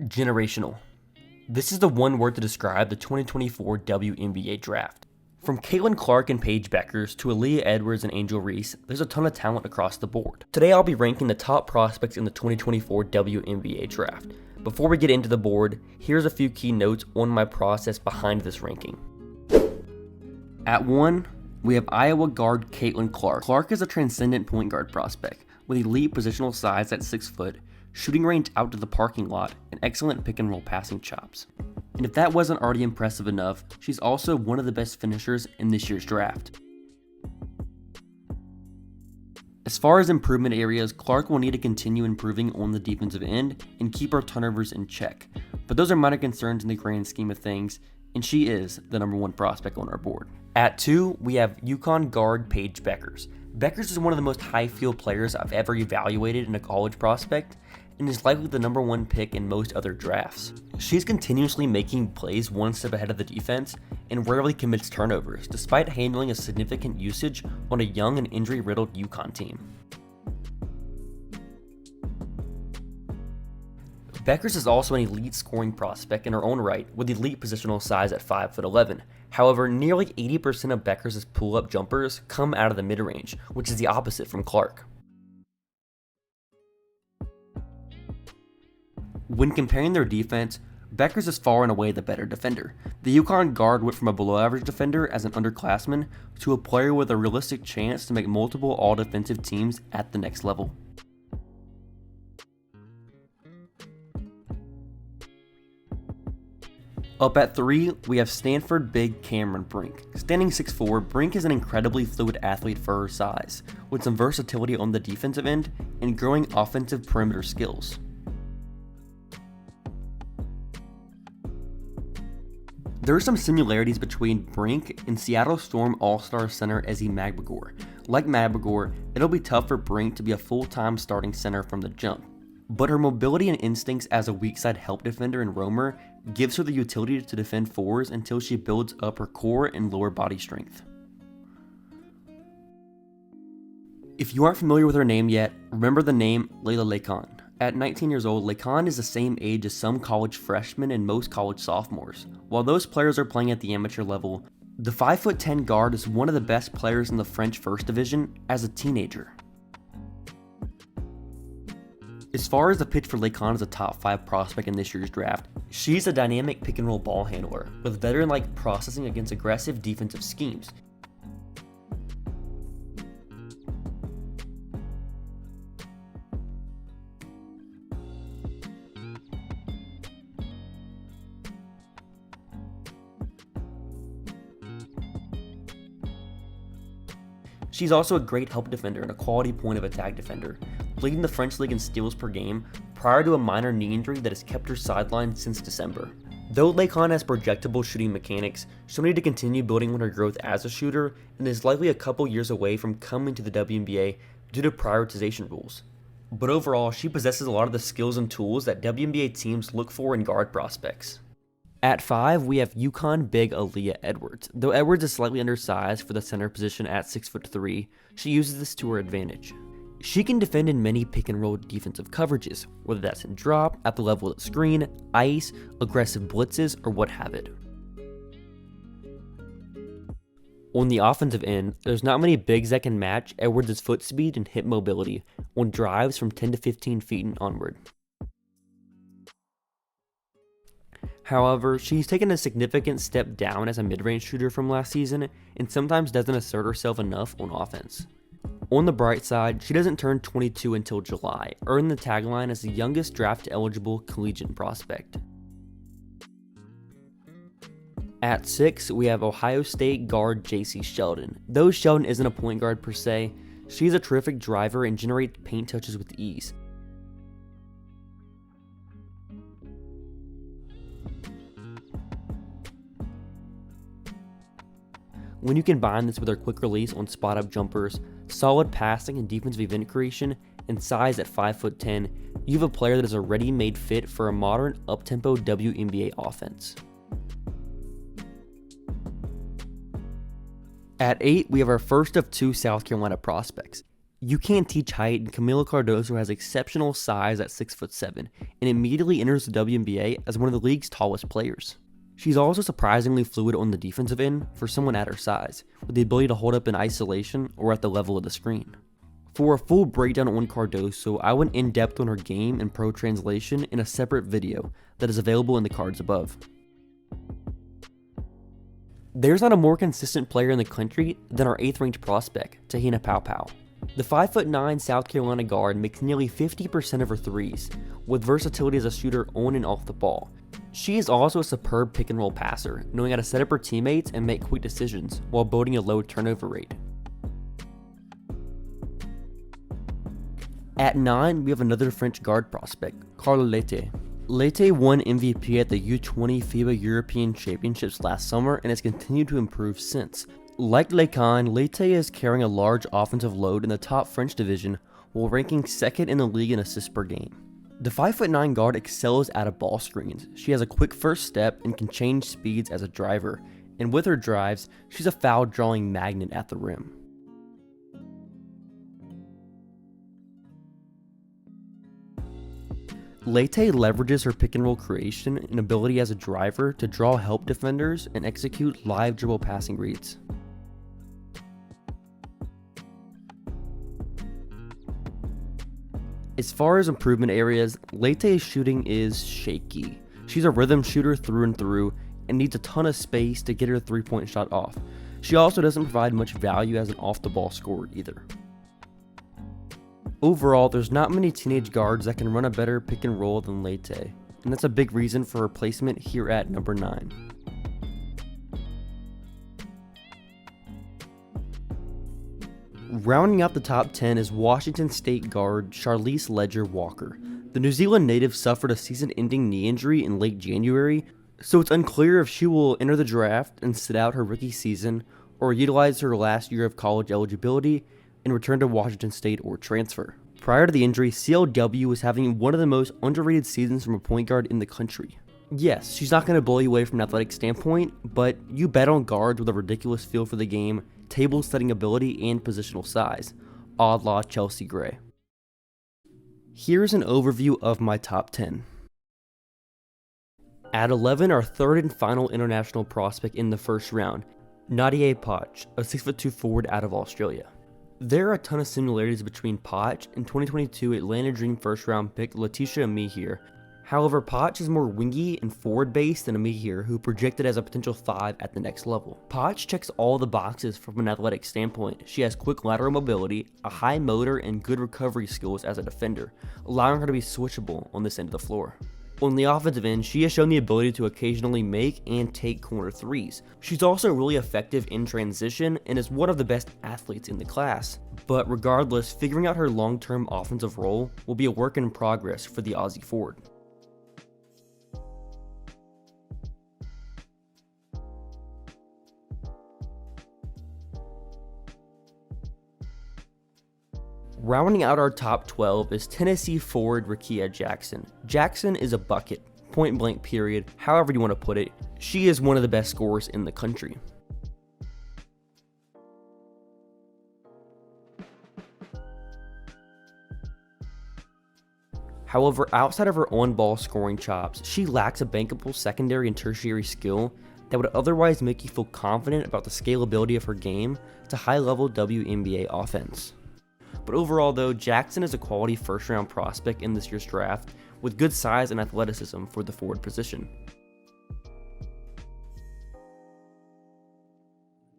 Generational. This is the one word to describe the 2024 WNBA Draft. From Caitlin Clark and Paige Bueckers to Aaliyah Edwards and Angel Reese, there's a ton of talent across the board. Today I'll be ranking the top prospects in the 2024 WNBA Draft. Before we get into the board, here's a few key notes on my process behind this ranking. At 1, we have Iowa guard Caitlin Clark. Clark is a transcendent point guard prospect with elite positional size at 6 foot, shooting range out to the parking lot, and excellent pick and roll passing chops. And if that wasn't already impressive enough, she's also one of the best finishers in this year's draft. As far as improvement areas, Clark will need to continue improving on the defensive end and keep her turnovers in check. But those are minor concerns in the grand scheme of things, and she is the number 1 prospect on our board. At 2, we have UConn guard Paige Bueckers. Bueckers is one of the most high-field players I've ever evaluated in a college prospect, and is likely the number 1 pick in most other drafts. She's continuously making plays one step ahead of the defense and rarely commits turnovers, despite handling a significant usage on a young and injury-riddled UConn team. Bueckers is also an elite scoring prospect in her own right, with elite positional size at 5'11". However, nearly 80% of Bueckers' pull-up jumpers come out of the mid-range, which is the opposite from Clark. When comparing their defense, Bueckers is far and away the better defender. The UConn guard went from a below-average defender as an underclassman to a player with a realistic chance to make multiple all-defensive teams at the next level. Up at 3, we have Stanford big Cameron Brink. Standing 6'4", Brink is an incredibly fluid athlete for her size, with some versatility on the defensive end and growing offensive perimeter skills. There are some similarities between Brink and Seattle Storm All-Star center Ezi Magbegor. Like Magbegor, it'll be tough for Brink to be a full-time starting center from the jump, but her mobility and instincts as a weak side help defender and roamer gives her the utility to defend fours until she builds up her core and lower body strength. If you aren't familiar with her name yet, remember the name Leïla Lacan. At 19 years old, Lacan is the same age as some college freshmen and most college sophomores. While those players are playing at the amateur level, the 5'10" guard is one of the best players in the French First Division as a teenager. As far as the pitch for Lacan as a top 5 prospect in this year's draft, she's a dynamic pick and roll ball handler with veteran-like processing against aggressive defensive schemes. She's also a great help defender and a quality point of attack defender, leading the French league in steals per game prior to a minor knee injury that has kept her sidelined since December. Though Lacan has projectable shooting mechanics, she'll need to continue building on her growth as a shooter and is likely a couple years away from coming to the WNBA due to prioritization rules. But overall, she possesses a lot of the skills and tools that WNBA teams look for in guard prospects. At 5, we have UConn big Aaliyah Edwards. Though Edwards is slightly undersized for the center position at 6'3", she uses this to her advantage. She can defend in many pick and roll defensive coverages, whether that's in drop, at the level of the screen, ice, aggressive blitzes, or what have it. On the offensive end, there's not many bigs that can match Edwards' foot speed and hip mobility on drives from 10 to 15 feet and onward. However, she's taken a significant step down as a mid-range shooter from last season and sometimes doesn't assert herself enough on offense. On the bright side, she doesn't turn 22 until July, earning the tagline as the youngest draft-eligible collegiate prospect. At 6, we have Ohio State guard Jacy Sheldon. Though Sheldon isn't a point guard per se, she's a terrific driver and generates paint touches with ease. When you combine this with her quick release on spot-up jumpers, solid passing and defensive event creation, and size at 5'10", you have a player that is a ready-made fit for a modern, up-tempo WNBA offense. At 8, we have our first of 2 South Carolina prospects. You can't teach height, and Kamilla Cardoso has exceptional size at 6'7", and immediately enters the WNBA as one of the league's tallest players. She's also surprisingly fluid on the defensive end for someone at her size, with the ability to hold up in isolation or at the level of the screen. For a full breakdown on Cardoso, I went in depth on her game and pro translation in a separate video that is available in the cards above. There's not a more consistent player in the country than our 8th ranked prospect, Te-Hina Paopao. The 5'9" South Carolina guard makes nearly 50% of her threes, with versatility as a shooter on and off the ball. She is also a superb pick and roll passer, knowing how to set up her teammates and make quick decisions while boasting a low turnover rate. At 9, we have another French guard prospect, Carla Leite. Leite won MVP at the U20 FIBA European Championships last summer and has continued to improve since. Like Lacan, Leite is carrying a large offensive load in the top French division while ranking 2nd in the league in assists per game. The 5'9" guard excels out of ball screens. She has a quick first step and can change speeds as a driver, and with her drives, she's a foul drawing magnet at the rim. Leite leverages her pick and roll creation and ability as a driver to draw help defenders and execute live dribble passing reads. As far as improvement areas, Leite's shooting is shaky. She's a rhythm shooter through and through and needs a ton of space to get her 3-point shot off. She also doesn't provide much value as an off-the-ball scorer either. Overall, there's not many teenage guards that can run a better pick and roll than Leite, and that's a big reason for her placement here at number 9. Rounding out the top 10 is Washington State guard Charlisse Leger-Walker. The New Zealand native suffered a season-ending knee injury in late January, so it's unclear if she will enter the draft and sit out her rookie season or utilize her last year of college eligibility and return to Washington State or transfer. Prior to the injury, CLW was having one of the most underrated seasons from a point guard in the country. Yes, she's not going to blow you away from an athletic standpoint, but you bet on guards with a ridiculous feel for the game, table setting ability, and positional size, a la Chelsea Gray. Here's an overview of my top 10. At 11, our third and final international prospect in the first round, Nyadiew Puoch, a 6'2" forward out of Australia. There are a ton of similarities between Puoch and 2022 Atlanta Dream first round pick Letitia Amihir. However, Puoch is more wingy and forward-based than Amihir, who projected as a potential 5 at the next level. Puoch checks all the boxes from an athletic standpoint. She has quick lateral mobility, a high motor, and good recovery skills as a defender, allowing her to be switchable on this end of the floor. On the offensive end, she has shown the ability to occasionally make and take corner threes. She's also really effective in transition and is one of the best athletes in the class. But regardless, figuring out her long-term offensive role will be a work in progress for the Aussie forward. Rounding out our top 12 is Tennessee forward Rickea Jackson. Jackson is a bucket, point blank period, however you want to put it. She is one of the best scorers in the country. However, outside of her on-ball scoring chops, she lacks a bankable secondary and tertiary skill that would otherwise make you feel confident about the scalability of her game to high-level WNBA offense. But overall though, Jackson is a quality first-round prospect in this year's draft with good size and athleticism for the forward position.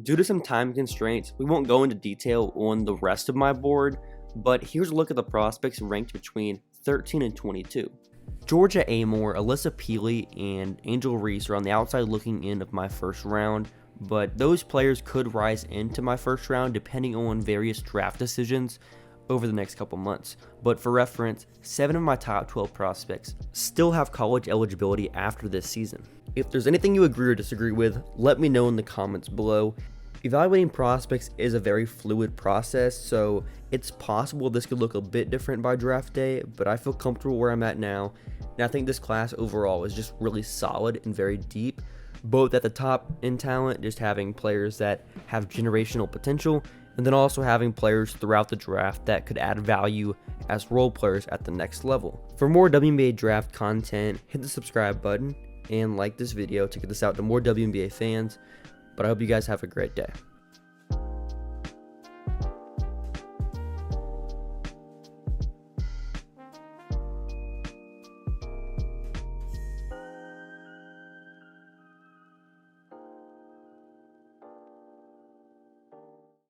Due to some time constraints, we won't go into detail on the rest of my board, but here's a look at the prospects ranked between 13 and 22. Georgia Amore, Alissa Pili, and Angel Reese are on the outside looking in of my first round, but those players could rise into my first round depending on various draft decisions over the next couple months. But for reference, 7 of my top 12 prospects still have college eligibility after this season. If there's anything you agree or disagree with, let me know in the comments below. Evaluating prospects is a very fluid process, so it's possible this could look a bit different by draft day, but I feel comfortable where I'm at now, and I think this class overall is just really solid and very deep, both at the top in talent, just having players that have generational potential, and then also having players throughout the draft that could add value as role players at the next level. For more WNBA draft content, hit the subscribe button and like this video to get this out to more WNBA fans, but I hope you guys have a great day.